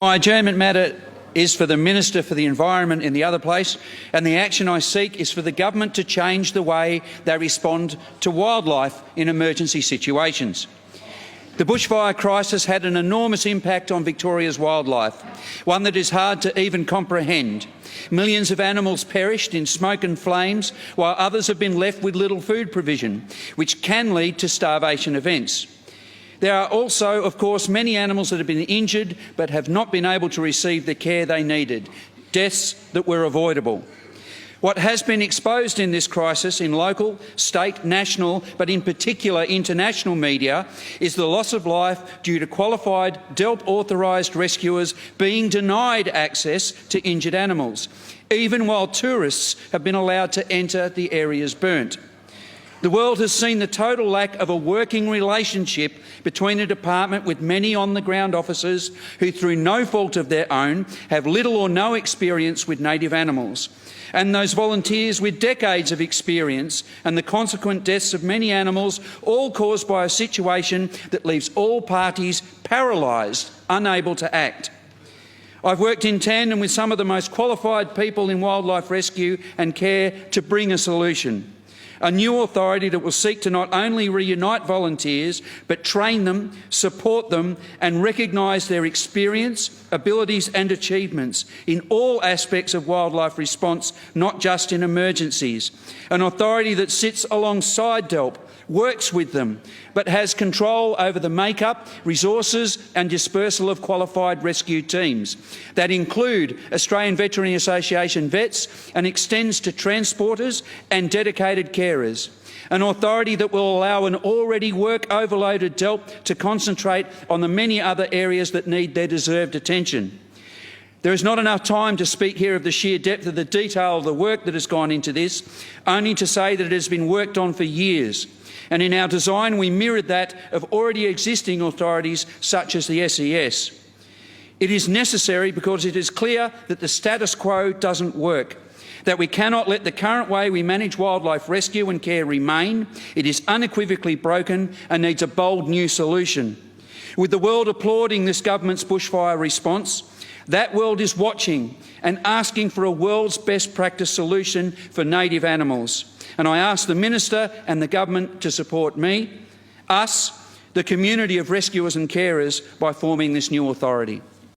My adjournment matter is for the Minister for the Environment in the other place, and the action I seek is for the government to change the way they respond to wildlife in emergency situations. The bushfire crisis had an enormous impact on Victoria's wildlife, one that is hard to even comprehend. Millions of animals perished in smoke and flames, while others have been left with little food provision, which can lead to starvation events. There are also, of course, many animals that have been injured but have not been able to receive the care they needed, deaths that were avoidable. What has been exposed in this crisis in local, state, national, but in particular international media is the loss of life due to qualified DELP-authorised rescuers being denied access to injured animals, even while tourists have been allowed to enter the areas burnt. The world has seen the total lack of a working relationship between a department with many on-the-ground officers who, through no fault of their own, have little or no experience with native animals, and those volunteers with decades of experience, and the consequent deaths of many animals, all caused by a situation that leaves all parties paralysed, unable to act. I've worked in tandem with some of the most qualified people in wildlife rescue and care to bring a solution. A new authority that will seek to not only reunite volunteers, but train them, support them and recognise their experience, abilities and achievements in all aspects of wildlife response, not just in emergencies. An authority that sits alongside DELP, works with them, but has control over the makeup, resources and dispersal of qualified rescue teams that include Australian Veterinary Association vets and extends to transporters and dedicated carers. An authority that will allow an already work-overloaded DELP to concentrate on the many other areas that need their deserved attention. There is not enough time to speak here of the sheer depth of the detail of the work that has gone into this, only to say that it has been worked on for years. And in our design, we mirrored that of already existing authorities such as the SES. It is necessary because it is clear that the status quo doesn't work, that we cannot let the current way we manage wildlife rescue and care remain. It is unequivocally broken and needs a bold new solution. With the world applauding this government's bushfire response, that world is watching and asking for a world's best practice solution for native animals. And I ask the Minister and the government to support me, us, the community of rescuers and carers, by forming this new authority.